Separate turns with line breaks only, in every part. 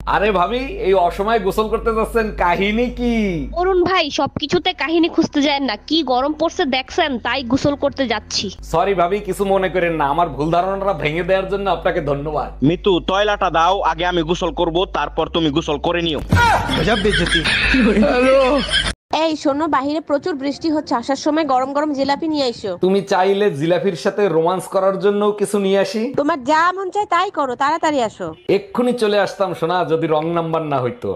আরে ভাবি, এই অসময়ে গোসল করতে যাচ্ছেন, কাহিনী কি?
অরুণ ভাই সবকিছুতে কাহিনী খুঁজতে যায় না, কি গরম পড়ছে দেখছেন, তাই গোসল করতে যাচ্ছি।
সরি ভাবি, কিছু মনে করেন না, আমার ভুল ধারণাটা ভেঙে দেওয়ার জন্য আপনাকে ধন্যবাদ।
মিতু তয়লাটা দাও, আগে আমি গোসল করব, তারপর তুমি গোসল করে নিও।
এই শোনো, বাহিরে প্রচুর বৃষ্টি হচ্ছে, আসার সময় গরম গরম জিলাপি নিয়ে এসো।
তুমি চাইলে জিলাফির সাথে রোমান্স করার জন্য কিছু নিয়ে আসি?
তোমার যা মন চায় তাই করো, তাড়াতাড়ি আসো।
এক্ষুনি চলে আসতাম সোনা, যদি রং নাম্বার না হইতো।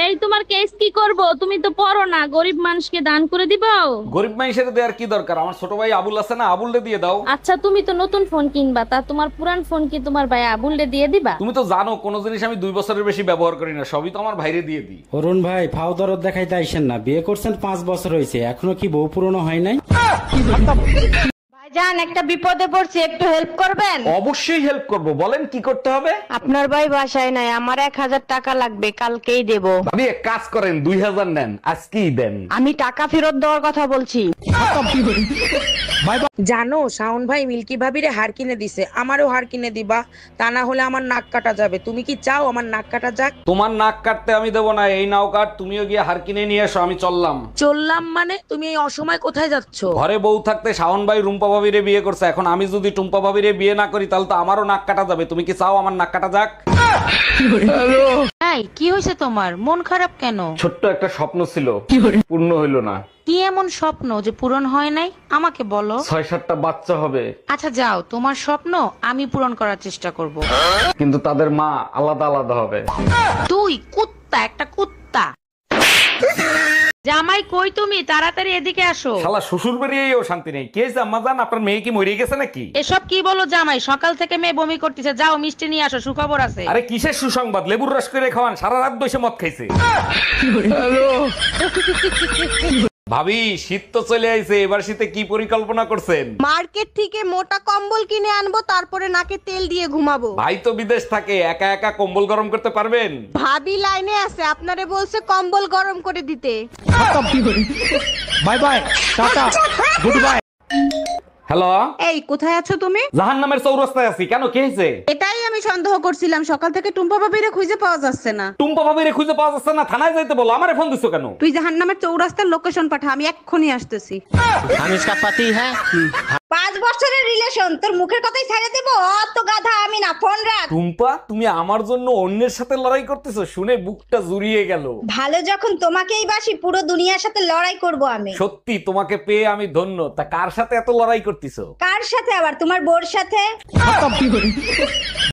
এই তোমার কেস কি করব? তুমি তো পড়ো না, গরিব মানুষকে দান করে দিবাও।
গরিব মানুষের দেওয়ার কি দরকার, আমার ছোট ভাই আবুল আছে না, আবুলরে দিয়ে দাও।
আচ্ছা তুমি তো নতুন ফোন কিনবা, তা তোমার পুরান ফোন কি তোমার ভাই আবুললে দিয়ে দিবা?
তুমি তো জানো কোনো জিনিস আমি 2 বছরের বেশি ব্যবহার করি না, সবই তো আমার ভাইরে দিয়ে দিই।
অরুণ ভাই, ফাও দরদ দেখাইতে আইসেন না। বিয়ে করছেন 5 বছর হয়েছে, এখনো কি বউ পুরনো হয় নাই?
ভাইজান, একটা বিপদে পড়ছি, একটু হেল্প করবেন?
অবশ্যই হেল্প করব, বলেন কি করতে হবে।
আপনার ভাই বাসায় নাই, আমার 1000 টাকা লাগবে, কালকেই দেব।
ভাবি এক কাজ করেন, 2000 নেন, আজকেই দেন।
আমি টাকা ফেরত দেওয়ার কথা বলছি। জানো, শাওন ভাই মিল্কি ভাবিরে হার কিনে দিছে, আমারও হার কিনে দিবা, তা না হলে আমার নাক কাটা যাবে। তুমি কি চাও আমার নাক কাটা যাক?
তোমার নাক কাটতে আমি দেবো না, এই নাও কাট, তুমিও গিয়ে হার কিনে নিয়ে এসো, আমি চললাম।
চললাম মানে? তুমি এই অসময় কোথায় যাচ্ছ?
ঘরে বউ থাকতে শাওন ভাই রুম্পা ভাবিরে বিয়ে করছে, এখন আমি যদি টুম্পা ভাবিরে বিয়ে না করি তাহলে তো আমারও নাক কাটা যাবে। তুমি কি চাও আমার নাক কাটা যাক?
এই কি হয়েছে তোমার, মন খারাপ কেন?
ছোট্ট একটা স্বপ্ন ছিল, পূর্ণ হইল না।
কি এমন স্বপ্ন যে পূরণ হয় নাই, আমাকে বলো।
6-7টা বাচ্চা হবে,
আচ্ছা যাও, তোমার স্বপ্ন আমি পূরণ করার চেষ্টা করব।
কিন্তু তাদের মা আলাদা আলাদা হবে।
তুই কুত্তা, একটা কুত্তা। জামাই কই তুমি, তাড়াতাড়ি এদিকে আসো।
শালা শ্বশুর বাড়িয়েও শান্তি নেই। কে আম্মা জান, আপনার মেয়ে কি মরে গেছে নাকি?
এসব কি বলো জামাই, সকাল থেকে মেয়ে বমি করতেছে, যাও মিষ্টি নিয়ে আসো, সুখবর আছে।
আরে কিসের সুসংবাদ, লেবুর রস করে খাওয়ান, সারা রাত বসে মদ খাইছে। ভাবি শীত তো চলে আইছে, এবার শীতে কি পরিকল্পনা করছেন?
মার্কেট থেকে মোটা কম্বল কিনে আনবো, তারপরে নাকে তেল দিয়ে ঘুমাবো।
ভাই তো বিদেশ থাকে, একা একা কম্বল গরম করতে পারবেন?
ভাবি লাইনে আছে, আপনারে বলছে কম্বল গরম করে দিতে।
Bye bye, tata, good bye.
Hello,
এই কোথায় আছো তুমি?
জাহান্নামের চৌরাস্তায় আছি, কেন কি হয়েছে?
এটাই আমি সন্দেহ করছিলাম, সকাল থেকে টুম্পা ভাবিরে খুঁজে পাওয়া যাচ্ছে না।
টুম্পা ভাবিরে খুঁজে পাওয়া যাচ্ছে না, থানায় যাইতে বলো, আমারে ফোন দিছো কেন?
তুই জাহান্নামের চৌরাস্তার লোকেশন পাঠা, আমি এক্ষুনি আসতেছি।
हम इसका पति है।
5 বছরের রিলেশন, তোর মুখের কথাই ছেড়ে দেবো? অত গাধা আমি না, ফোন রাখ।
টুম্পা, তুমি আমার জন্য অন্যের সাথে লড়াই করতেছো, শুনে বুকটা জুড়িয়ে গেল।
ভালো যখন তোমাকেই বাসি, পুরো দুনিয়ার সাথে লড়াই করব আমি।
সত্যি তোমাকে পেয়ে আমি ধন্য। তা কার সাথে এত লড়াই করতেছো?
কার সাথে আবার? তোমার বোর সাথে।